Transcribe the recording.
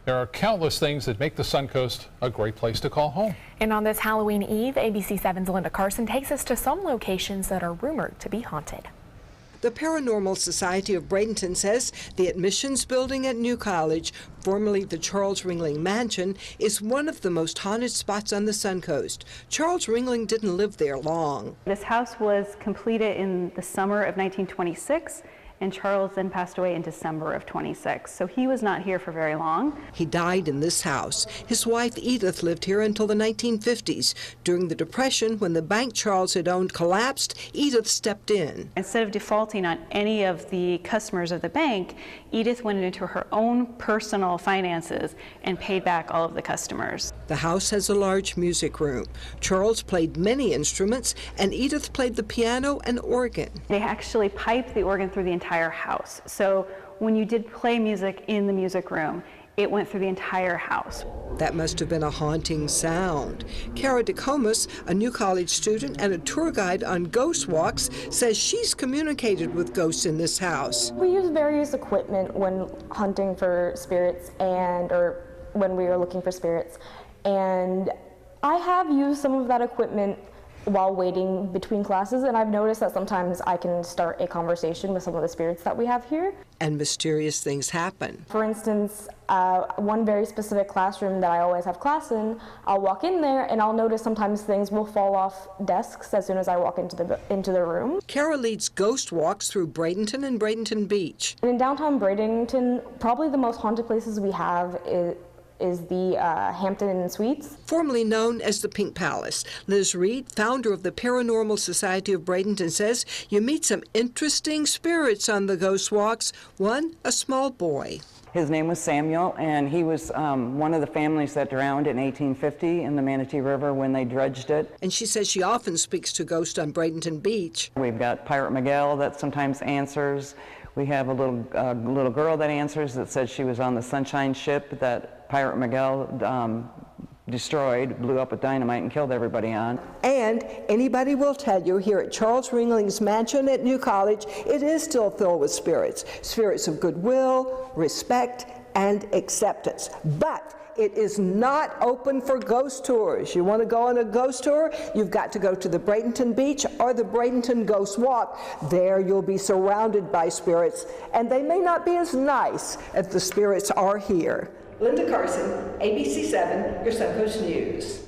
There are countless things that make the Suncoast a great place to call home. And on this Halloween Eve, ABC 7's Linda Carson takes us to some locations that are rumored to be haunted. The Paranormal Society of Bradenton says the admissions building at New College, formerly the Charles Ringling Mansion, is one of the most haunted spots on the Suncoast. Charles Ringling didn't live there long. This house was completed in the summer of 1926, and Charles then passed away in December of 26, so he was not here for very long. He died in this house. His wife Edith lived here until the 1950s. During the Depression, when the bank Charles had owned collapsed, Edith stepped in. Instead of defaulting on any of the customers of the bank, Edith went into her own personal finances and paid back all of the customers. The house has a large music room. Charles played many instruments, and Edith played the piano and organ. They actually piped the organ through the entire house. So when you did play music in the music room, it went through the entire house. That must have been a haunting sound. Cara DeComas, a New College student and a tour guide on ghost walks, says she's communicated with ghosts in this house. We use various equipment when hunting for spirits or when we are looking for spirits. And I have used some of that equipment while waiting between classes, and I've noticed that sometimes I can start a conversation with some of the spirits that we have here. And mysterious things happen. For instance, one very specific classroom that I always have class in, I'll walk in there and I'll notice sometimes things will fall off desks as soon as I walk into the room. Cara leads ghost walks through Bradenton and Bradenton Beach. And in downtown Bradenton, probably the most haunted places we have is the Hampton Inn Suites. Formerly known as the Pink Palace. Liz Reed, founder of the Paranormal Society of Bradenton, says you meet some interesting spirits on the ghost walks. One, a small boy. His name was Samuel, and he was one of the families that drowned in 1850 in the Manatee River when they dredged it. And she says she often speaks to ghosts on Bradenton Beach. We've got Pirate Miguel that sometimes answers. We have a little girl that answers that said she was on the Sunshine ship that Pirate Miguel destroyed, blew up with dynamite and killed everybody on. And anybody will tell you here at Charles Ringling's mansion at New College, it is still filled with spirits. Spirits of goodwill, respect, and acceptance. But it is not open for ghost tours. You want to go on a ghost tour? You've got to go to the Bradenton Beach or the Bradenton Ghost Walk. There you'll be surrounded by spirits, and they may not be as nice as the spirits are here. Linda Carson, ABC 7, your Suncoast News.